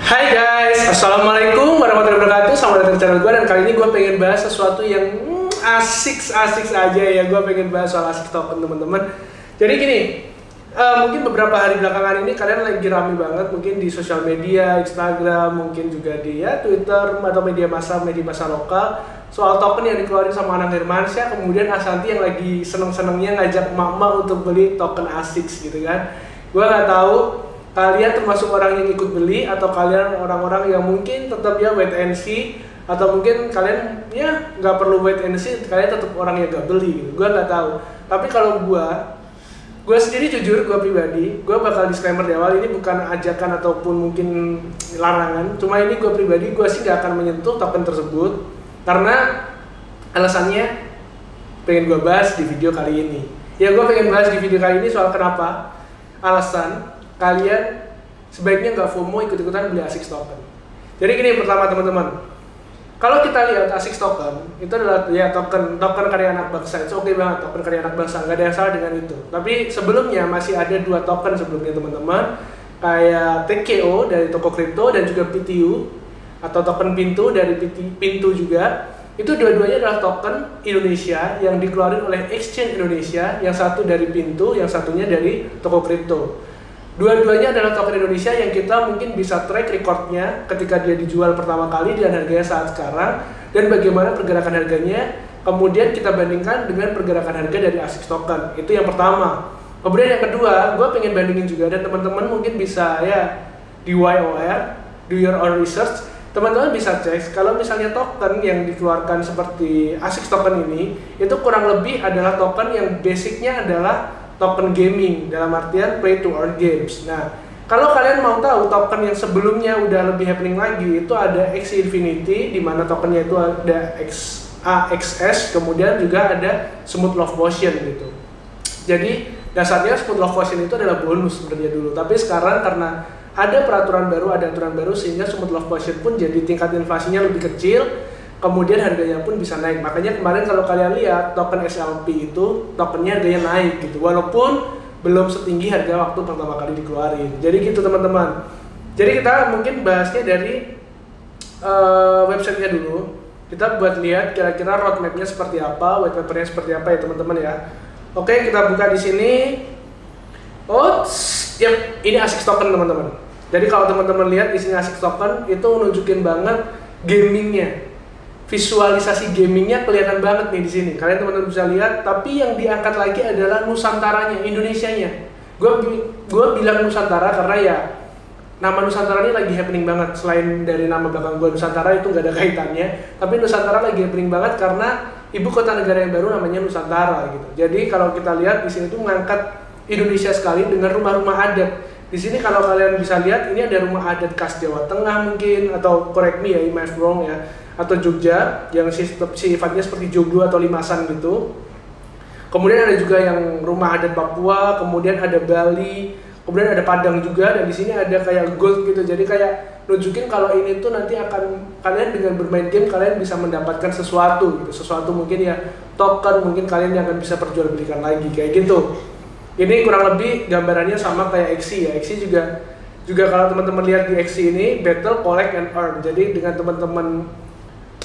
Hai guys, assalamualaikum warahmatullahi wabarakatuh. Selamat datang di channel gue, dan kali ini gue pengen bahas sesuatu yang asik aja ya. Gue pengen bahas soal asik token teman-teman. Jadi gini, mungkin beberapa hari belakangan ini kalian lagi rame banget mungkin di sosial media, Instagram, mungkin juga di Twitter atau media massa lokal soal token yang dikeluarin sama Anang Hermansyah, kemudian Ashanty yang lagi seneng-senengnya ngajak emak-emak untuk beli token ASICS gitu kan. Gue nggak tahu kalian termasuk orang yang ikut beli atau kalian orang-orang yang mungkin tetap ya wait and see, atau mungkin kalian ya nggak perlu wait and see, kalian tetap orang yang nggak beli gitu. Gue nggak tahu. Tapi kalau gue sendiri jujur, gue pribadi, gue bakal disclaimer di awal, ini bukan ajakan ataupun mungkin larangan. Cuma ini gue pribadi, gue sih nggak akan menyentuh token tersebut karena alasannya pengen gue bahas di video kali ini. Ya, gue pengen bahas di video kali ini soal kenapa alasan kalian sebaiknya nggak FOMO ikut-ikutan beli ASICS token. Jadi gini, yang pertama teman-teman, kalau kita lihat ASICS token itu adalah ya token karya anak bangsa. Itu oke banget, token karya anak bangsa, nggak ada yang salah dengan itu. Tapi sebelumnya masih ada dua token sebelumnya teman-teman, kayak TKO dari toko kripto dan juga PTU atau token Pintu dari Pintu juga. Itu dua-duanya adalah token Indonesia yang dikeluarin oleh Exchange Indonesia, yang satu dari Pintu, yang satunya dari toko kripto. Dua-duanya adalah token Indonesia yang kita mungkin bisa track recordnya ketika dia dijual pertama kali dan harganya saat sekarang, dan bagaimana pergerakan harganya, kemudian kita bandingkan dengan pergerakan harga dari ASICS token. Itu yang pertama. Kemudian yang kedua, gue pengen bandingin juga, dan teman-teman mungkin bisa ya di YOR, do your own research. Teman-teman bisa cek kalau misalnya token yang dikeluarkan seperti ASICS token ini, itu kurang lebih adalah token yang basicnya adalah token gaming, dalam artian play to earn games. Nah, kalau kalian mau tahu token yang sebelumnya udah lebih happening lagi, itu ada Axie Infinity, di mana tokennya itu ada AXS, kemudian juga ada Smooth Love Potion gitu. Jadi dasarnya Smooth Love Potion itu adalah bonus sebenarnya dulu, tapi sekarang karena ada peraturan baru, ada aturan baru, sehingga Smooth Love Potion pun jadi tingkat inflasinya lebih kecil, kemudian harganya pun bisa naik. Makanya kemarin kalau kalian lihat token SLP itu tokennya harganya naik gitu, walaupun belum setinggi harga waktu pertama kali dikeluarin. Jadi gitu teman-teman. Jadi kita mungkin bahasnya dari websitenya dulu. Kita buat lihat kira-kira roadmapnya seperti apa, white papernya seperti apa ya teman-teman ya. Oke, kita buka di sini. Oh, yep, ini ASICS token teman-teman. Jadi kalau teman-teman lihat di sini ASICS token itu nunjukin banget gamingnya. Visualisasi gamingnya kelihatan banget nih di sini. Kalian teman-teman bisa lihat, tapi yang diangkat lagi adalah Nusantaranya, Indonesianya. Gue bilang Nusantara karena ya nama Nusantara ini lagi happening banget. Selain dari nama belakang gue Nusantara itu nggak ada kaitannya, tapi Nusantara lagi happening banget karena ibu kota negara yang baru namanya Nusantara gitu. Jadi kalau kita lihat di sini tuh mengangkat Indonesia sekali dengan rumah-rumah adat. Di sini kalau kalian bisa lihat, ini ada rumah adat khas Jawa Tengah mungkin, atau correct me ya, if I'm wrong ya, atau Jogja yang sifatnya seperti Joglo atau Limasan gitu. Kemudian ada juga yang rumah adat Papua, kemudian ada Bali, kemudian ada Padang juga, dan di sini ada kayak gold gitu. Jadi kayak nunjukin kalau ini tuh nanti akan kalian dengan bermain game kalian bisa mendapatkan sesuatu gitu. Sesuatu mungkin ya token, mungkin kalian yang akan bisa perjualbelikan lagi kayak gitu. Ini kurang lebih gambarannya sama kayak Axie ya. Axie juga kalau teman-teman lihat di Axie ini battle, collect and earn. Jadi dengan teman-teman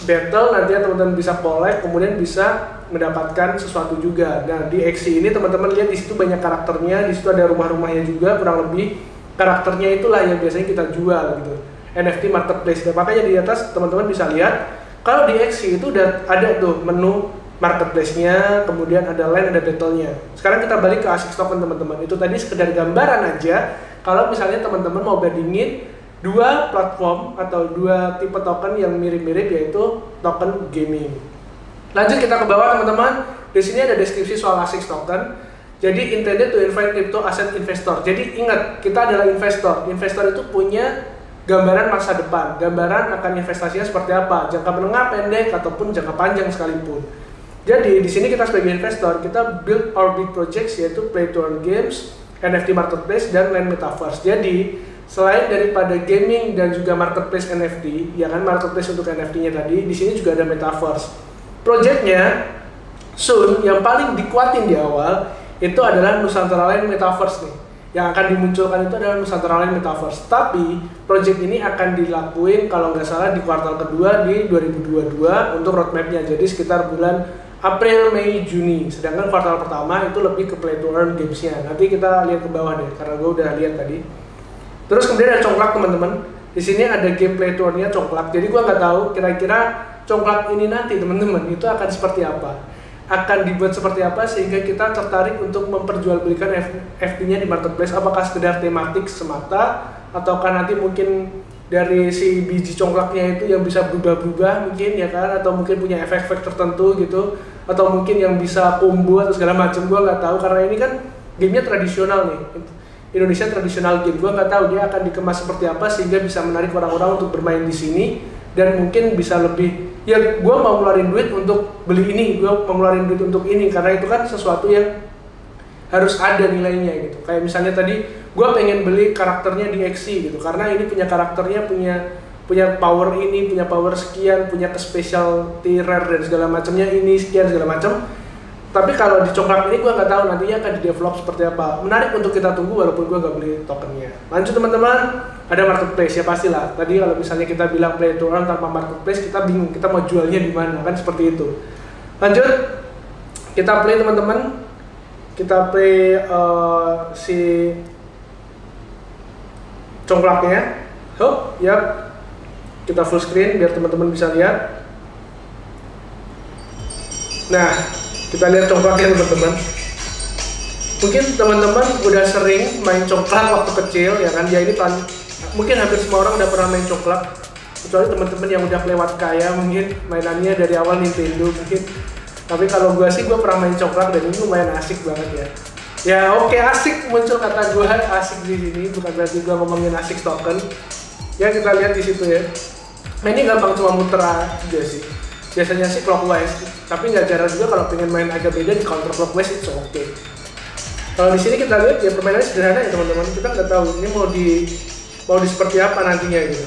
battle nanti teman-teman bisa collect, kemudian bisa mendapatkan sesuatu juga. Nah, di Axie ini teman-teman lihat di situ banyak karakternya, di situ ada rumah-rumahnya juga, kurang lebih karakternya itulah yang biasanya kita jual gitu. NFT marketplace. Dan makanya di atas teman-teman bisa lihat kalau di Axie itu udah ada tuh menu marketplace-nya, kemudian ada land, ada battle-nya. Sekarang kita balik ke ASICS token teman-teman. Itu tadi sekedar gambaran aja. Kalau misalnya teman-teman mau bandingin dua platform atau dua tipe token yang mirip-mirip, yaitu token gaming. Lanjut kita ke bawah teman-teman. Di sini ada deskripsi soal ASICS token. Jadi intended to invite crypto asset investor. Jadi ingat, kita adalah investor. Investor itu punya gambaran masa depan, gambaran akan investasinya seperti apa, jangka menengah, pendek, ataupun jangka panjang sekalipun. Jadi di sini kita sebagai investor, kita build our big projects, yaitu play to earn games, NFT marketplace, dan land metaverse. Jadi selain daripada gaming dan juga marketplace NFT, ya kan, marketplace untuk NFT-nya tadi, di sini juga ada metaverse. Projectnya soon yang paling dikuatin di awal itu adalah Nusantara Land Metaverse nih. yang akan dimunculkan itu adalah Nusantara Online Metaverse. Tapi project ini akan dilakuin kalau nggak salah di kuartal kedua di 2022 untuk roadmapnya. Jadi sekitar bulan April, Mei, Juni. Sedangkan kuartal pertama itu lebih ke play to earn gamesnya. Nanti kita lihat ke bawah deh, karena gue udah lihat tadi. Terus kemudian ada congklak teman-teman. Di sini ada game play to earn-nya congklak. Jadi gue nggak tahu kira-kira congklak ini nanti teman-teman itu akan seperti apa. Akan dibuat seperti apa sehingga kita tertarik untuk memperjualbelikan FT-nya di marketplace. Apakah sekedar tematik semata ataukah nanti mungkin dari si biji congklaknya itu yang bisa berubah-ubah mungkin ya kan, atau mungkin punya efek-efek tertentu gitu, atau mungkin yang bisa combo atau segala macam. Gua nggak tahu karena ini kan gamenya tradisional nih, Indonesia tradisional game. Gua nggak tahu dia akan dikemas seperti apa sehingga bisa menarik orang-orang untuk bermain di sini dan mungkin bisa lebih, ya gue mau ngeluarin duit untuk beli ini, gue mau ngeluarin duit untuk ini, karena itu kan sesuatu yang harus ada nilainya gitu. Kayak misalnya tadi gue pengen beli karakternya di XC gitu, karena ini punya karakternya, punya power ini, punya power sekian, punya ke specialty rare dan segala macamnya ini sekian segala macam. Tapi kalau di congklak ini gue nggak tahu nantinya akan di develop seperti apa. Menarik untuk kita tunggu walaupun gue nggak beli tokennya. Lanjut teman-teman, ada marketplace ya pastilah. Tadi kalau misalnya kita bilang play to earn tanpa marketplace, kita bingung kita mau jualnya di mana kan, seperti itu. Lanjut, kita play teman-teman. Kita play si congklaknya. Oh, ya. Kita full screen biar teman-teman bisa lihat. Nah, kita lihat congklaknya teman-teman. Mungkin teman-teman udah sering main congklak waktu kecil ya kan. Ya ini mungkin hampir semua orang udah pernah main congklak, kecuali teman-teman yang udah lewat kaya mungkin mainannya dari awal Nintendo mungkin. Tapi kalau gue sih gue pernah main congklak dan ini lumayan asik banget ya. Ya oke, asik muncul kata gue asik di sini, bukan berarti gue ngomongin asik token. Ya kita lihat di situ ya. Mainnya gampang, cuma muter aja sih. Biasanya sih clockwise, tapi nggak jarang juga kalau pengen main agak beda di counter clockwise itu oke. Kalau di sini kita lihat ya permainannya sederhana ya teman-teman. Kita nggak tahu ini mau di seperti apa nantinya gitu.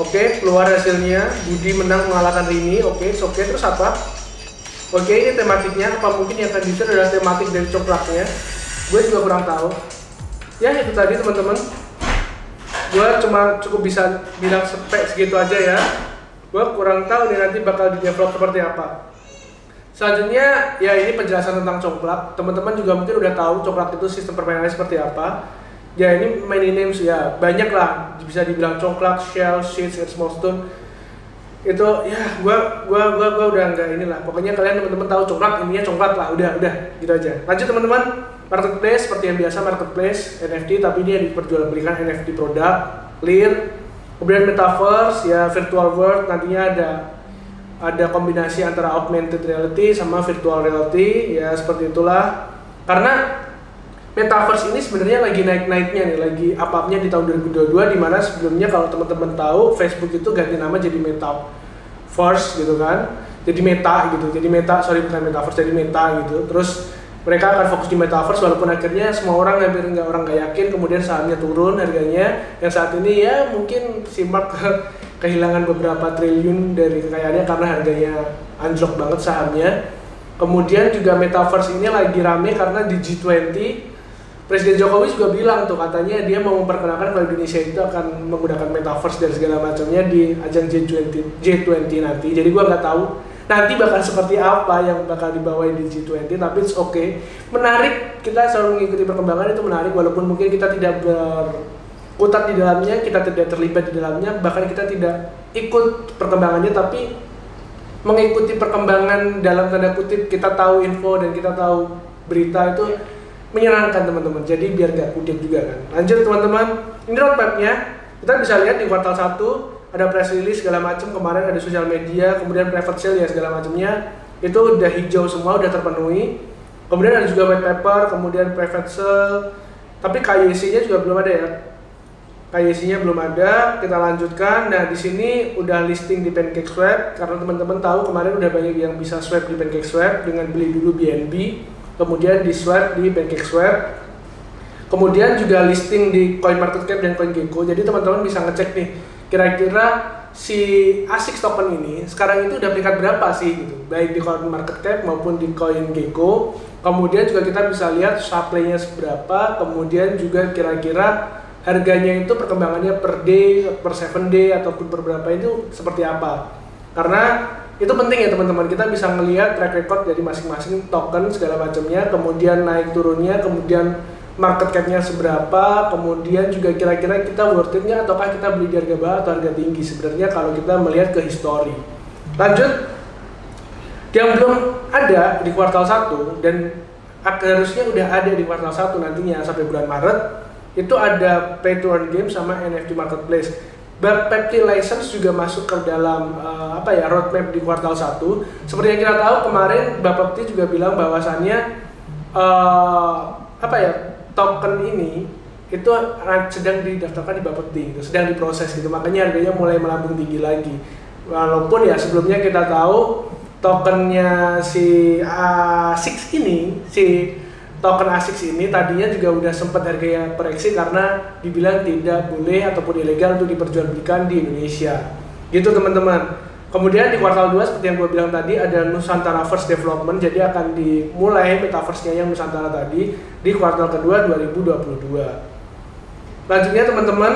Oke, keluar hasilnya. Budi menang mengalahkan Rini. Oke, terus apa? Oke, ini tematiknya. Apa mungkin yang akan di adalah tematik dari congklaknya? Gue juga kurang tahu. Ya itu tadi teman-teman. Gue cuma cukup bisa bilang spek segitu aja ya. Gue kurang tahu nih nanti bakal di develop seperti apa. Selanjutnya ya ini penjelasan tentang congklak. Teman-teman juga mungkin udah tahu congklak itu sistem permainannya seperti apa. Ya ini many names ya, banyak lah bisa dibilang congklak, shell, sheets, and small stone. Itu ya gua udah enggak inilah. Pokoknya kalian teman-teman tahu congklak, ininya congklak lah, udah gitu aja. Lanjut teman-teman, marketplace seperti yang biasa marketplace NFT, tapi dia diperjualbelikan NFT produk, clear. Kemudian metaverse ya virtual world, nantinya ada kombinasi antara augmented reality sama virtual reality ya seperti itulah. Karena metaverse ini sebenarnya lagi naik-naiknya nih, lagi up-upnya di tahun 2022, di mana sebelumnya kalau teman-teman tahu Facebook itu ganti nama jadi Metaverse gitu kan. Jadi Meta gitu. Jadi Meta, sorry bukan Metaverse, jadi Meta gitu. Terus mereka akan fokus di metaverse walaupun akhirnya semua orang hampir orang nggak yakin, kemudian sahamnya turun harganya yang saat ini ya mungkin si Mark kehilangan beberapa triliun dari kekayaannya karena harganya anjlok banget sahamnya. Kemudian juga metaverse ini lagi rame karena di G20 Presiden Jokowi juga bilang tuh, katanya dia mau memperkenalkan kalau Indonesia itu akan menggunakan metaverse dan segala macamnya di ajang G20 nanti. Jadi gua nggak tahu nanti bakal seperti apa yang bakal dibawain di G20, tapi it's okay. Menarik, kita selalu mengikuti perkembangan, itu menarik walaupun mungkin kita tidak berkutat di dalamnya, kita tidak terlibat di dalamnya, bahkan kita tidak ikut perkembangannya, tapi mengikuti perkembangan dalam tanda kutip, kita tahu info dan kita tahu berita itu menyenangkan teman-teman. Jadi biar gak kutip juga kan. Lanjut teman-teman, ini roadmapnya kita bisa lihat di kuartal 1 ada press release segala macam, kemarin ada sosial media, kemudian private sale ya segala macamnya itu udah hijau semua, udah terpenuhi. Kemudian ada juga white paper, kemudian private sale, tapi KYC-nya juga belum ada ya. KYC-nya belum ada. Kita lanjutkan. Nah di sini udah listing di PancakeSwap karena teman-teman tahu kemarin udah banyak yang bisa swap di PancakeSwap dengan beli dulu BNB, kemudian di swap di PancakeSwap. Kemudian juga listing di CoinMarketCap dan CoinGecko. Jadi teman-teman bisa ngecek nih, kira-kira si ASIC token ini sekarang itu udah peringkat berapa sih gitu, baik di CoinMarketCap maupun di CoinGecko. Kemudian juga kita bisa lihat supply-nya seberapa, kemudian juga kira-kira harganya itu perkembangannya per day, per 7 day, ataupun per berapa itu seperti apa. Karena itu penting ya teman-teman, kita bisa melihat track record dari masing-masing token segala macamnya, kemudian naik turunnya, kemudian market cap-nya seberapa, kemudian juga kira-kira kita worth it-nya ataukah kita beli di harga bawah atau harga tinggi sebenarnya kalau kita melihat ke history. Lanjut, yang belum ada di kuartal 1 dan harusnya udah ada di kuartal 1 nantinya sampai bulan Maret, itu ada pay to earn game sama NFT marketplace. Bapepti license juga masuk ke dalam roadmap di kuartal 1. Seperti yang kita tahu kemarin Bapepti juga bilang bahwasannya token ini itu sedang didaftarkan di Bapepti, gitu, sedang diproses gitu, makanya harganya mulai melambung tinggi lagi. Walaupun ya sebelumnya kita tahu tokennya si ASICS ini, si token ASICS ini tadinya juga udah sempat harganya koreksi karena dibilang tidak boleh ataupun ilegal untuk diperjualbelikan di Indonesia. Gitu teman-teman. Kemudian di kuartal 2 seperti yang gue bilang tadi ada Nusantara First Development, jadi akan dimulai metaverse-nya yang Nusantara tadi di kuartal kedua 2022. Lanjutnya teman-teman,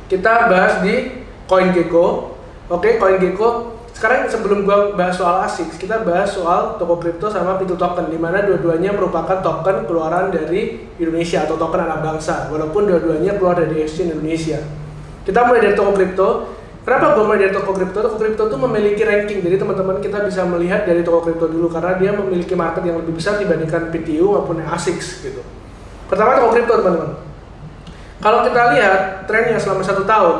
kita bahas di CoinGecko. Oke, CoinGecko. Sekarang sebelum gue bahas soal ASICS, kita bahas soal toko kripto sama Pitu Token, di mana dua-duanya merupakan token keluaran dari Indonesia atau token anak bangsa, walaupun dua-duanya keluar dari exchange Indonesia. Kita mulai dari toko kripto. Kenapa gue mulai dari toko kripto? Toko kripto itu memiliki ranking, jadi teman-teman kita bisa melihat dari toko kripto dulu karena dia memiliki market yang lebih besar dibandingkan PTU maupun ASICS gitu. Pertama toko kripto teman-teman. Kalau kita lihat trennya selama 1 tahun,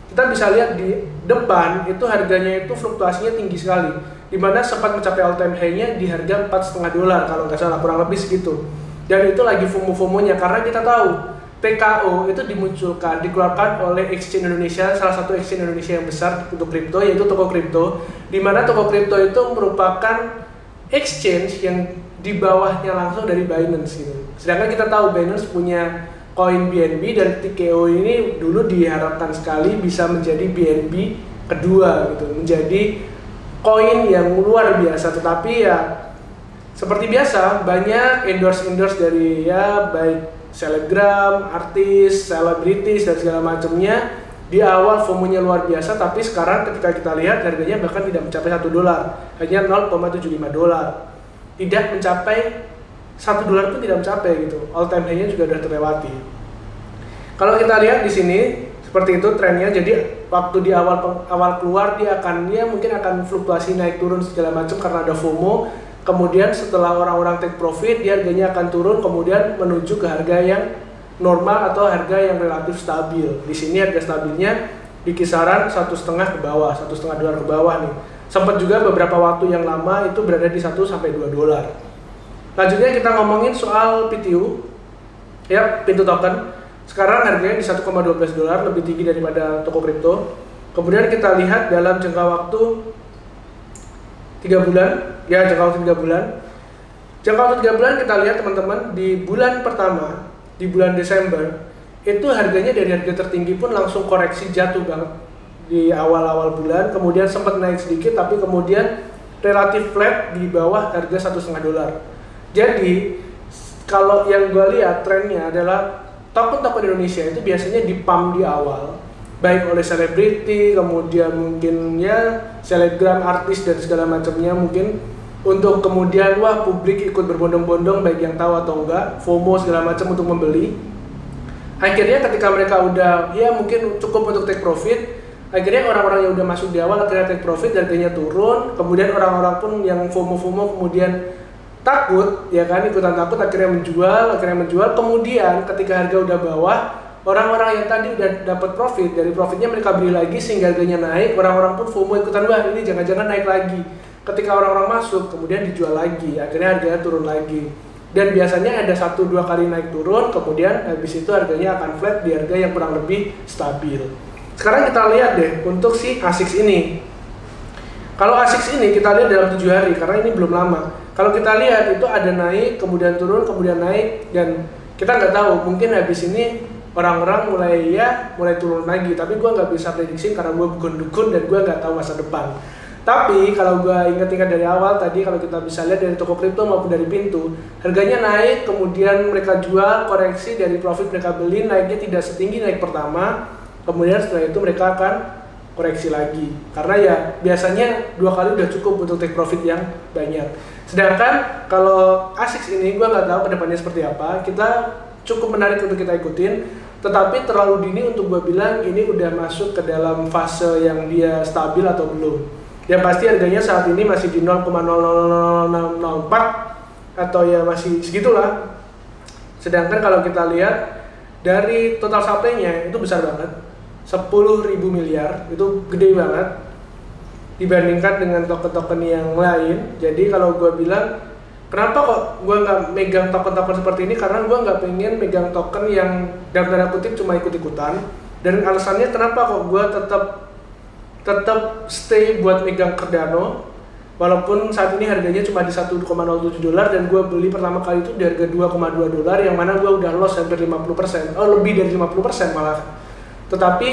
kita bisa lihat di depan itu harganya itu fluktuasinya tinggi sekali, dimana sempat mencapai all time high-nya di harga $4,5 kalau nggak salah, kurang lebih segitu. Dan itu lagi FOMO-FOMO-nya karena kita tahu TKO itu dikeluarkan oleh exchange Indonesia, salah satu exchange Indonesia yang besar untuk kripto, yaitu Toko Kripto, di mana Toko Kripto itu merupakan exchange yang di bawahnya langsung dari Binance gitu. Sedangkan kita tahu Binance punya koin BNB dan TKO ini dulu diharapkan sekali bisa menjadi BNB kedua gitu, menjadi koin yang luar biasa, tetapi ya seperti biasa banyak endorse dari ya baik selebgram, artis, selebritis dan segala macamnya. Di awal FOMO-nya luar biasa, tapi sekarang ketika kita lihat harganya bahkan tidak mencapai $1, hanya $0,75. Tidak mencapai $1 pun tidak mencapai gitu. All time high-nya juga sudah terlewati. Kalau kita lihat di sini seperti itu trennya. Jadi waktu di awal keluar dia mungkin akan fluktuasi naik turun segala macam karena ada FOMO. Kemudian setelah orang-orang take profit, dia harganya akan turun, kemudian menuju ke harga yang normal atau harga yang relatif stabil. Di sini harga stabilnya di kisaran $1,5 ke bawah, $1,5 ke bawah nih. Sempat juga beberapa waktu yang lama itu berada di $1 sampai $2. Lanjutnya kita ngomongin soal PTU, ya Pitu Token. Sekarang harganya di $1,12, lebih tinggi daripada toko kripto. Kemudian kita lihat dalam jangka waktu 3 bulan, ya jangka waktu 3 bulan. Jangka waktu 3 bulan kita lihat teman-teman, di bulan pertama, di bulan Desember, itu harganya dari harga tertinggi pun langsung koreksi jatuh banget di awal-awal bulan, kemudian sempat naik sedikit, tapi kemudian relatif flat di bawah harga $1,5. Jadi, kalau yang gue lihat trennya adalah token-token Indonesia itu biasanya di-pump di awal, baik oleh selebriti, kemudian mungkin ya selebgram, artis dan segala macamnya, mungkin untuk kemudian wah publik ikut berbondong-bondong baik yang tahu atau enggak, FOMO segala macam untuk membeli. Akhirnya ketika mereka udah ya mungkin cukup untuk take profit, akhirnya orang-orang yang udah masuk di awal akhirnya take profit, harganya turun, kemudian orang-orang pun yang FOMO kemudian takut ya kan, ikutan takut akhirnya menjual, kemudian ketika harga udah bawah, orang-orang yang tadi udah dapat profit, dari profitnya mereka beli lagi sehingga harganya naik, orang-orang pun FOMO ikutan, wah ini jangan-jangan naik lagi. Ketika orang-orang masuk, kemudian dijual lagi, akhirnya harganya turun lagi. Dan biasanya ada 1-2 kali naik turun, kemudian habis itu harganya akan flat di harga yang kurang lebih stabil. Sekarang kita lihat deh untuk si ASICS ini. Kalau ASICS ini kita lihat dalam 7 hari, karena ini belum lama. Kalau kita lihat itu ada naik, kemudian turun, kemudian naik, dan kita nggak tahu, mungkin habis ini orang-orang mulai turun lagi, tapi gue nggak bisa prediksi karena gue bukan dukun dan gue nggak tahu masa depan. Tapi kalau gue ingat-ingat dari awal tadi, kalau kita bisa lihat dari toko kripto maupun dari Pintu, harganya naik, kemudian mereka jual, koreksi dari profit mereka beli, naiknya tidak setinggi naik pertama, kemudian setelah itu mereka akan koreksi lagi. Karena ya biasanya 2 kali udah cukup untuk take profit yang banyak. Sedangkan kalau ASICS ini gue nggak tahu kedepannya seperti apa, kita cukup menarik untuk kita ikutin, tetapi terlalu dini untuk gue bilang ini udah masuk ke dalam fase yang dia stabil atau belum. Ya pasti harganya saat ini masih di 0,00004 atau ya masih segitulah. Sedangkan kalau kita lihat dari total supply-nya itu besar banget, 10.000 miliar, itu gede banget dibandingkan dengan token-token yang lain. Jadi kalau gue bilang kenapa kok gue nggak megang token-token seperti ini, karena gue nggak pengen megang token yang dalam tanda kutip cuma ikut-ikutan. Dan alasannya kenapa kok gue tetap stay buat megang Cardano walaupun saat ini harganya cuma di 1,07 dolar dan gue beli pertama kali itu di harga 2,2 dolar yang mana gue udah loss hampir 50%, lebih dari 50% malah. Tetapi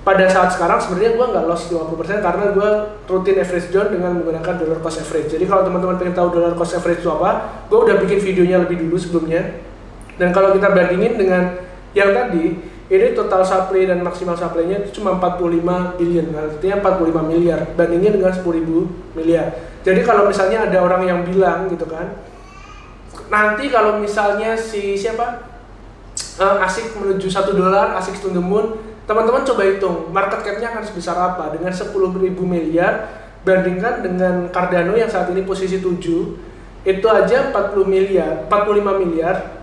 pada saat sekarang sebenarnya gue nggak loss 50% karena gue rutin average down dengan menggunakan dollar cost average. Jadi kalau teman-teman pengen tahu dollar cost average itu apa, gue udah bikin videonya lebih dulu sebelumnya. Dan kalau kita bandingin dengan yang tadi, ini total supply dan maksimal supply-nya itu cuma 45 billion, artinya 45 miliar, bandingnya dengan 10.000 miliar. Jadi kalau misalnya ada orang yang bilang gitu kan, nanti kalau misalnya si siapa ASIC menuju 1 dolar, ASIC to the moon, teman-teman coba hitung market cap-nya akan sebesar apa dengan 10.000 miliar, bandingkan dengan Cardano yang saat ini posisi 7, itu aja 45 miliar.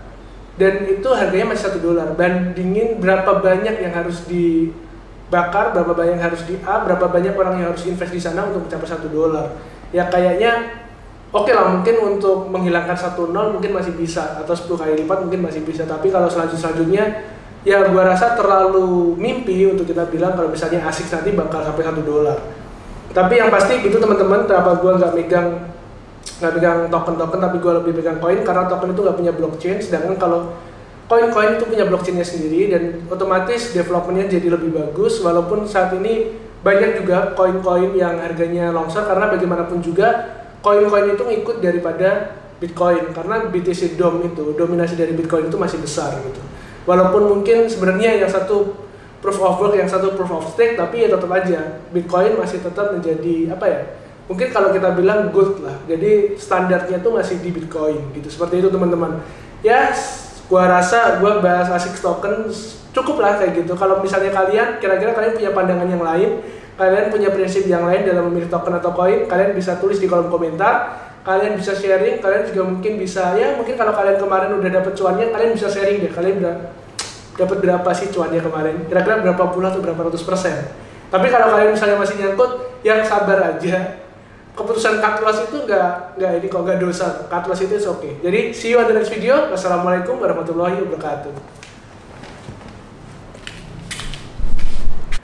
Dan itu harganya masih 1 dolar. Bandingin berapa banyak yang harus dibakar, berapa banyak yang harus berapa banyak orang yang harus invest di sana untuk mencapai 1 dolar. Ya kayaknya oke lah, mungkin untuk menghilangkan 1 nol mungkin masih bisa, atau 10 kali lipat mungkin masih bisa. Tapi kalau selanjutnya ya gua rasa terlalu mimpi untuk kita bilang kalau misalnya ASIC nanti bakal sampai 1 dolar. Tapi yang pasti gitu teman-teman, kenapa gua nggak megang token-token tapi gue lebih pegang koin, karena token itu nggak punya blockchain, sedangkan kalau koin-koin itu punya blockchainnya sendiri dan otomatis developmentnya jadi lebih bagus. Walaupun saat ini banyak juga koin-koin yang harganya longsor, karena bagaimanapun juga koin-koin itu ngikut daripada Bitcoin, karena BTC DOM itu dominasi dari Bitcoin itu masih besar gitu. Walaupun mungkin sebenarnya yang satu proof of work, yang satu proof of stake, tapi ya tetap aja Bitcoin masih tetap menjadi apa ya, mungkin kalau kita bilang gold lah, jadi standarnya tuh masih di Bitcoin gitu. Seperti itu teman-teman. Ya, gua rasa gua bahas ASICS token cukup lah kayak gitu. Kalau misalnya kira-kira kalian punya pandangan yang lain, kalian punya prinsip yang lain dalam memilih token atau koin, kalian bisa tulis di kolom komentar. Kalian bisa sharing, kalian juga mungkin bisa, ya mungkin kalau kalian kemarin udah dapet cuannya, kalian bisa sharing deh, kalian udah dapat berapa sih cuannya kemarin, kira-kira berapa puluh atau berapa ratus %. Tapi kalau kalian misalnya masih nyangkut, yang sabar aja. Keputusan cut loss itu nggak ini kok, nggak dosa. Cut loss itu oke. Jadi see you on the next video. Wassalamualaikum warahmatullahi wabarakatuh.